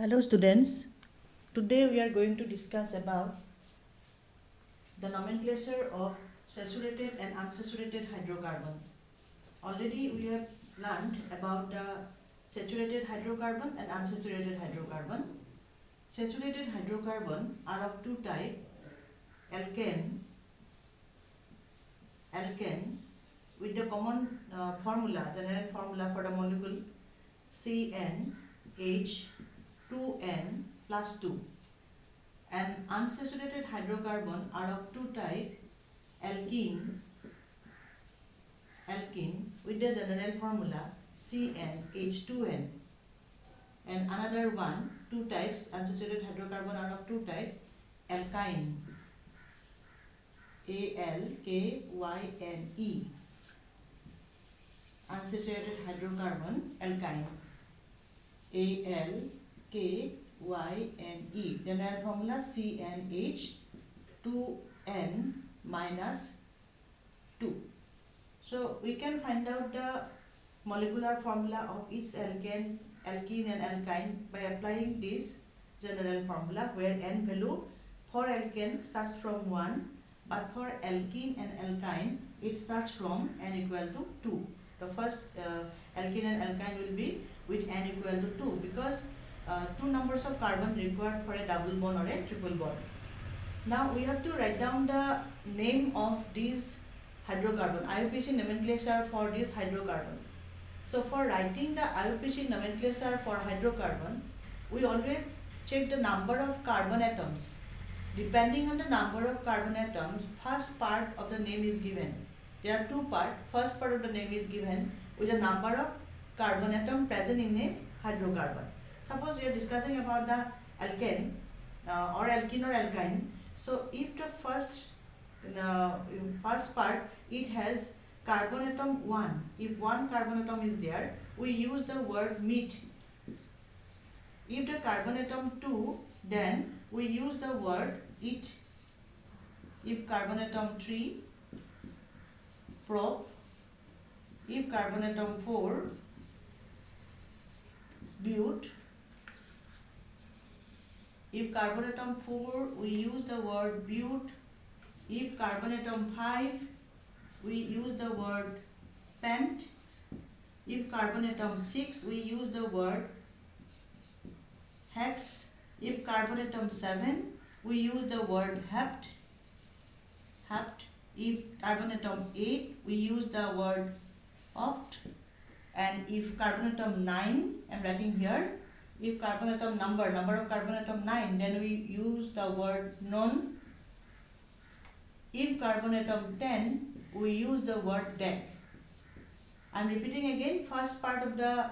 Hello students, today we are going to discuss about the nomenclature of saturated and unsaturated hydrocarbon. Already we have learned about the saturated hydrocarbon and unsaturated hydrocarbon. Saturated hydrocarbon are of two types, alkane with the common general formula for the molecule CnH2n plus 2, and unsaturated hydrocarbon are of two types, alkene with the general formula CnH2n, and another one, two types, unsaturated hydrocarbon are of two types, alkyne ALKYNE, unsaturated hydrocarbon alkyne ALKYNE, general formula CnH2n minus 2. So we can find out the molecular formula of each alkene and alkyne by applying this general formula, where n value for alkane starts from 1, but for alkene and alkyne it starts from n equal to 2. The first alkene and alkyne will be with n equal to 2, because two numbers of carbon required for a double bond or a triple bond. Now we have to write down the name of these hydrocarbon, IUPAC nomenclature for this hydrocarbon. So for writing the IUPAC nomenclature for hydrocarbon, we always check the number of carbon atoms. Depending on the number of carbon atoms, first part of the name is given. There are two parts. First part of the name is given with the number of carbon atom present in a hydrocarbon. Suppose we are discussing about the alkane or alkene or alkyne. So if the first part it has carbon atom 1, if one carbon atom is there, we use the word mid. If the carbon atom 2, then we use the word it. If carbon atom 3, prop. If carbon atom 4, but. If carbon atom 4, we use the word but. If carbon atom 5, we use the word pent. If carbon atom 6, we use the word hex. If carbon atom 7, we use the word hept. If carbon atom 8, we use the word oct. And if carbon atom 9, I am writing here, if carbon atom number of carbon atom 9, then we use the word non. If carbon atom 10, we use the word dec. I am repeating again, first part of the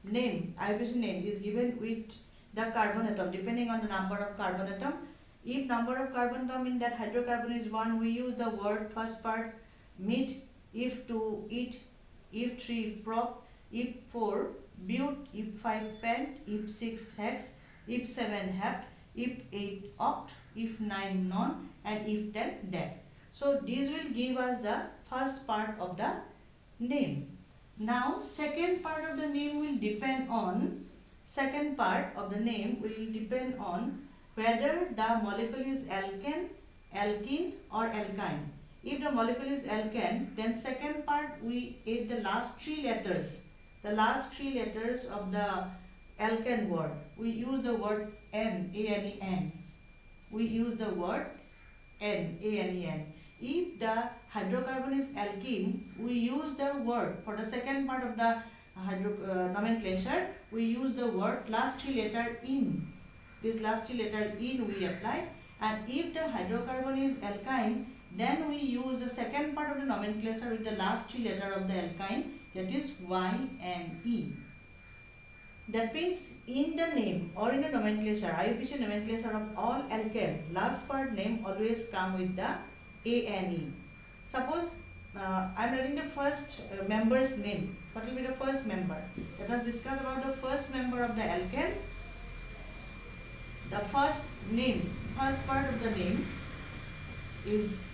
name, IUPAC name is given with the carbon atom depending on the number of carbon atom. If number of carbon atom in that hydrocarbon is 1, we use the word first part mid. If 2, it. If 3, prop. If 4, but. If 5, pent. If 6, hex. If 7, hept. If 8, oct. If 9, non. And if 10, dec. So these will give us the first part of the name. Now second part of the name will depend on whether the molecule is alkane or alkyne. If the molecule is alkane, then second part we add the last three letters of the alkane word. We use the word N, A-N-E-N. We use the word N, A-N-E-N. If the hydrocarbon is alkene, we use the word, for the second part of the nomenclature, we use the word last three letter in. This last three letter in we apply. And if the hydrocarbon is alkyne, then we use the second part of the nomenclature with the last three letter of the alkyne, that is Y-N-E. That means in the name or in the nomenclature, IUPAC nomenclature of all alkane, last part name always come with the A-N-E. Suppose I am writing the first member's name. What will be the first member? Let us discuss about the first member of the alkane. The first part of the name is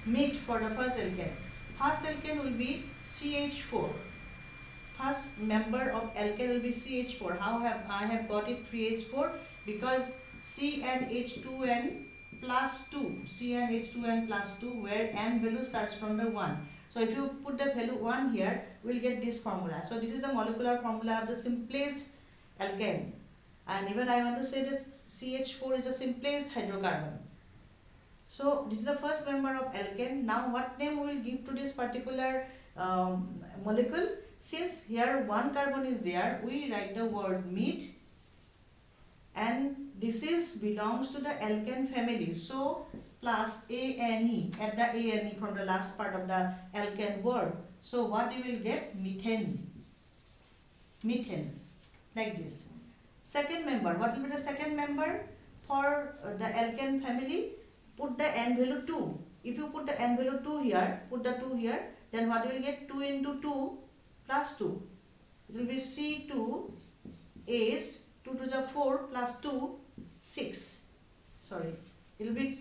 mid for the first alkane. First alkane will be CH4. first member of alkane will be CH4. How have I have got it 3H4? Because CnH2n plus 2, CnH2n plus 2, where n value starts from the 1. So if you put the value 1 here, we will get this formula. So this is the molecular formula of the simplest alkane. And even I want to say that CH4 is the simplest hydrocarbon. So this is the first member of alkane. Now what name we will give to this particular molecule? Since here one carbon is there, we write the word mid, and this is belongs to the alkane family. So plus ane, add the ane from the last part of the alkane word. So what you will get? Methane. Methane, like this. Second member, what will be the second member for the alkane family? Put the n value 2. If you put the n value 2 here, put the 2 here, then what you will get? 2 into 2 plus 2. It will be C2H, 2 to the 4 plus 2, 6. Sorry, it will be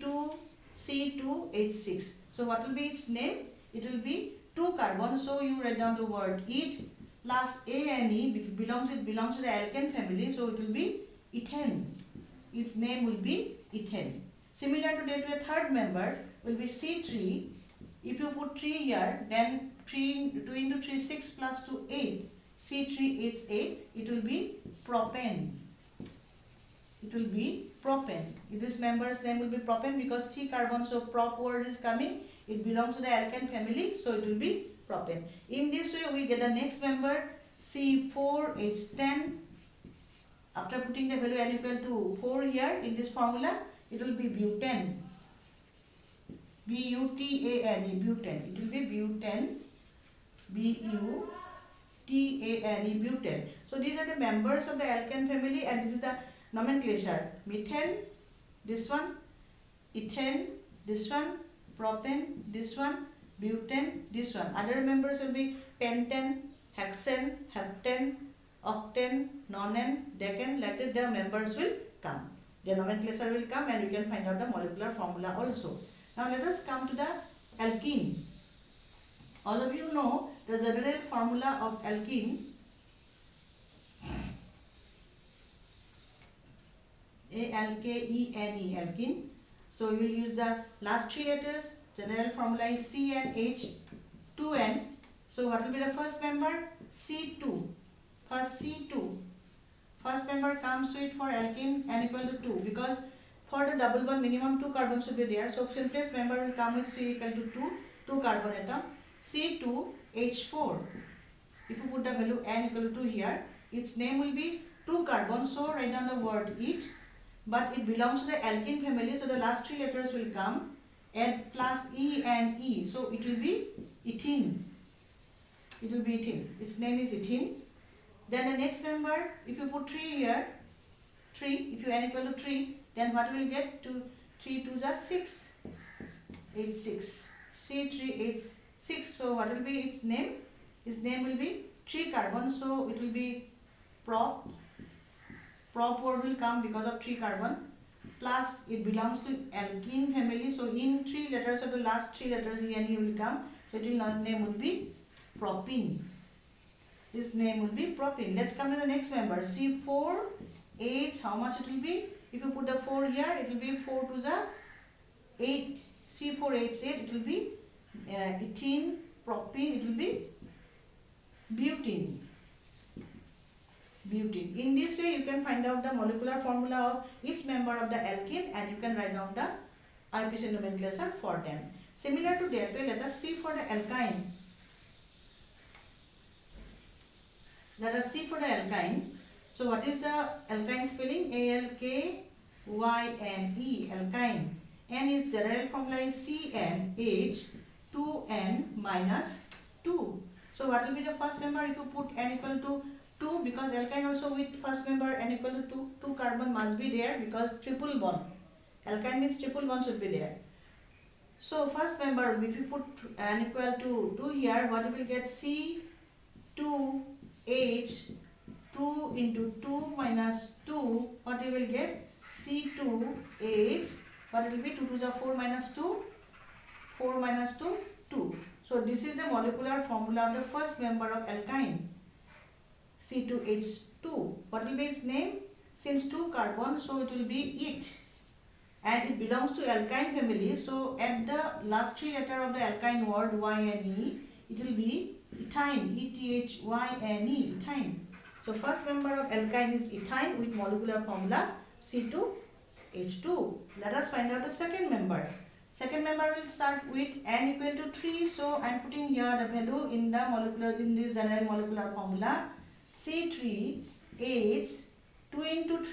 2C2H6. So what will be its name? It will be 2 carbon. So you write down the word it plus ane, it belongs to the alkane family. So it will be ethane. Its name will be ethane. Similar to that, a third member will be C3. If you put 3 here, then 2 into 3, 6 plus 2, 8. C3H8, it will be propane. It will be propane. This member's name will be propane because 3 carbons of prop word is coming. It belongs to the alkane family, so it will be propane. In this way, we get the next member C4H10. After putting the value n equal to 4 here in this formula, it will be butane. B-U-T-A-N-E, butane. It will be butane. B-U-T-A-N-E, butane. So these are the members of the alkane family, and this is the nomenclature. Methane, this one, ethane, this one, propane, this one, butane, this one. Other members will be pentane, hexane, heptane, octane, nonane, decane. Like that the members will come. The nomenclature will come, and we can find out the molecular formula also. Now let us come to the alkene. All of you know the general formula of alkene. A-L-K-E-N-E, alkene. So you will use the last 3 letters. General formula is CnH2n. So what will be the first member? C2. First C2. First member comes with for alkene n equal to 2, because for the double bond minimum 2 carbons should be there. So simplest member will come with C equal to 2 carbon atom. C2H4. If you put the value n equal to 2 here, its name will be 2 carbon. So write down the word it, but it belongs to the alkene family. So the last 3 letters will come, and plus E and E. So it will be ethene. It will be ethene. Its name is ethene. Then the next member, if you put 3 here, 3, if you n equal to 3, then what will get? 3 to the 6, H6, C3H6. So what will be its name? Its name will be 3 carbon. So it will be prop. Prop word will come because of 3 carbon. Plus it belongs to alkene family. So in 3 letters of the last 3 letters E and E will come. So its name will be propene. This name will be propene. Let's come to the next member. C4H. How much it will be? If you put the 4 here, it will be 4 to the 8. C4H8. It will be ethene, propene. It will be butene. Butene. In this way, you can find out the molecular formula of each member of the alkene, and you can write down the IUPAC nomenclature for them. Similar to that way, let us see for the alkyne. Let us see for the alkyne. So what is the alkyne spelling? A-L-K-Y-N-E, alkyne. N is general formula is CnH2n minus 2. So what will be the first member if you put n equal to 2? Because alkyne also with first member n equal to 2 carbon must be there, because triple bond. Alkyne means triple bond should be there. So first member, if you put n equal to 2 here, what you will get? C2H, 2 into 2 minus 2, what you will get? C2H, what it will be? 2 to the 4 minus 2, 4 minus 2, 2. So this is the molecular formula of the first member of alkyne. C2H2. What will be its name? Since 2 carbon, so it will be it. And it belongs to alkyne family. So at the last 3 letter of the alkyne word YNE, it will be ethyne. ETHYNE, ethyne. So first member of alkyne is ethyne with molecular formula C2H2. Let us find out the second member. Second member will start with N equal to 3. So I am putting here the value in this general molecular formula C3H 2 into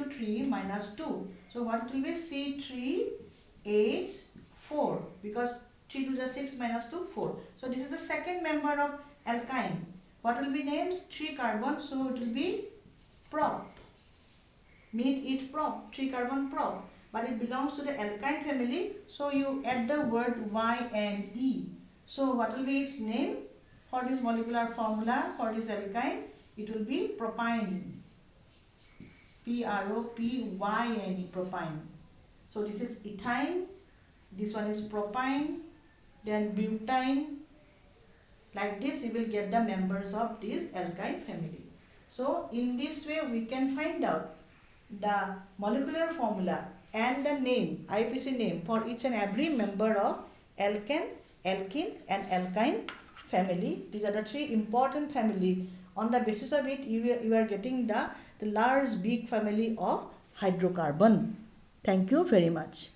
3 minus 2. So what will be C3H4, because 3 to the 6 minus 2, 4. So this is the second member of alkyne. What will be names? 3 carbon, so it will be prop. Meet it prop, 3 carbon prop. But it belongs to the alkyne family, so you add the word Y and E. So what will be its name for this molecular formula for this alkyne? It will be propyne. Propyne, propyne. So this is ethyne, this one is propyne, then butane. Like this you will get the members of this alkyne family. So in this way we can find out the molecular formula and the name, IUPAC name for each and every member of alkane, alkene and alkyne family. These are the 3 important family. On the basis of it, you are getting the large big family of hydrocarbon. Thank you very much.